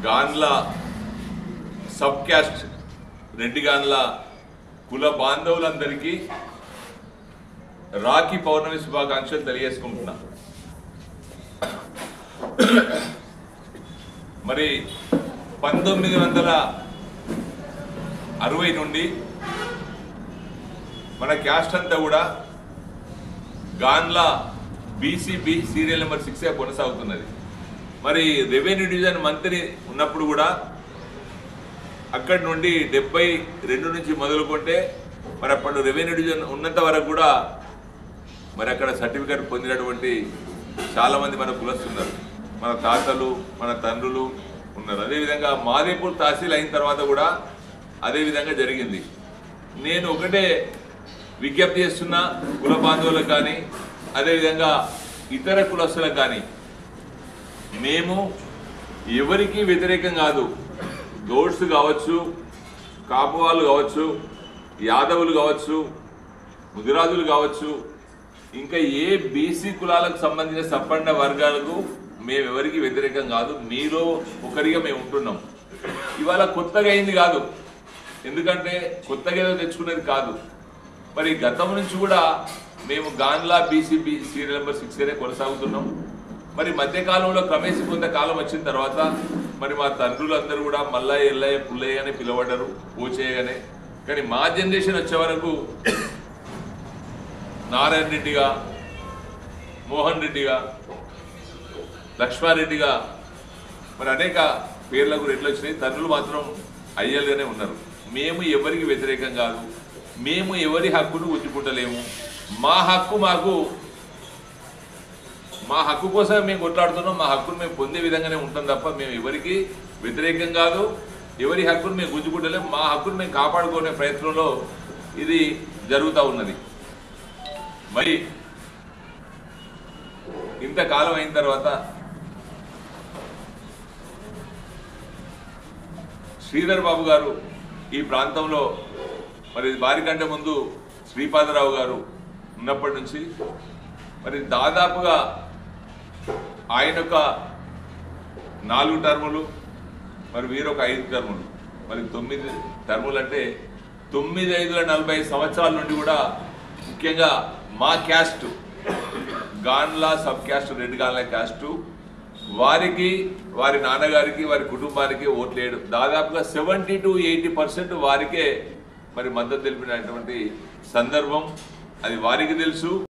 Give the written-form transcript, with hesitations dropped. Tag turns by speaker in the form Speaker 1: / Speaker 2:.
Speaker 1: గాన్ల sub caste Reddy గాన్ల కుల బాంధవులందరికీ రాఖీ పౌర్ణమి శుభాకాంక్షలు తెలియజేసుకుంటున్నా. మరి 1960 నుండి మన క్యాస్ట్ అంతా కూడా గాన్ల బీసీబీ సీరియల్ నెంబర్ 6 కొనసాగుతున్నది. మరి రెవెన్యూ డివిజన్ మంత్రి ఉన్నప్పుడు కూడా అక్కడి నుండి 72 నుంచి మొదలుకుంటే మరి అప్పుడు రెవెన్యూ డివిజన్ ఉన్నంత వరకు కూడా మరి అక్కడ సర్టిఫికేట్ పొందినటువంటి చాలామంది మన కులస్తున్నారు, మన తాతలు మన తండ్రులు ఉన్నారు. అదేవిధంగా మాదేపూర్ తహసీల్ అయిన తర్వాత కూడా అదేవిధంగా జరిగింది. నేను ఒకటే విజ్ఞప్తి చేస్తున్నా కుల బాంధవులకు కానీ అదేవిధంగా ఇతర కులస్తులకు కానీ, మేము ఎవరికి వ్యతిరేకం కాదు. గౌడ్స్ కావచ్చు, కాపు వాళ్ళు కావచ్చు, యాదవులు కావచ్చు, ముదిరాజులు కావచ్చు, ఇంకా ఏ బీసీ కులాలకు సంబంధించిన సంపన్న వర్గాలకు మేము ఎవరికి వ్యతిరేకం కాదు. మీలో ఒకరిగా మేము ఉంటున్నాం. ఇవాళ కొత్తగా అయింది కాదు, ఎందుకంటే కొత్తగా ఏదో తెచ్చుకునేది కాదు. మరి గతం నుంచి కూడా మేము గాన్లా బీసీబీ సీరియల్ నెంబర్ 6 కొనసాగుతున్నాం. మరి మధ్యకాలంలో క్రమేసి కొంతకాలం వచ్చిన తర్వాత మరి మా తండ్రులందరూ కూడా మల్లయ్య ఎల్లయ్య పుల్లయ్య అని పిలవడరు, పోచేయగానే. కానీ మా జనరేషన్ వచ్చే వరకు నారాయణ రెడ్డిగా, మోహన్ రెడ్డిగా, లక్ష్మారెడ్డిగా మరి అనేక పేర్లకు రెడ్లు వచ్చినాయి. తండ్రులు మాత్రం అయ్యలుగానే ఉన్నారు. మేము ఎవరికి వ్యతిరేకం కాదు, మేము ఎవరి హక్కును ఉచ్చుకుంటలేము. మా హక్కు కోసం మేము కొట్లాడుతున్నాం. మా హక్కును మేము పొందే విధంగానే ఉంటాం తప్ప మేము ఎవరికి వ్యతిరేకం కాదు, ఎవరి హక్కును మేము గుంజుకుంటలేము. మా హక్కును మేము కాపాడుకునే ప్రయత్నంలో ఇది జరుగుతూ ఉన్నది. మరి ఇంతకాలం అయిన తర్వాత శ్రీధర్ బాబు గారు ఈ ప్రాంతంలో మరి వారి కంటే ముందు శ్రీపాదరావు గారు ఉన్నప్పటి నుంచి మరి దాదాపుగా ఆయన ఒక 4 టర్ములు, మరి వీరొక 5 టర్ములు, మరి 9 టర్ములు అంటే 9, 5, 40 సంవత్సరాల నుండి కూడా ముఖ్యంగా మా క్యాస్ట్ గాన్లా సబ్ క్యాస్ట్ రెడ్డి గాన్ల క్యాస్టు వారికి, వారి నాన్నగారికి, వారి కుటుంబానికి ఓట్లేడు. దాదాపుగా 70 to 80% వారికే మరి మద్దతు తెలిపినటువంటి సందర్భం అది వారికి తెలుసు.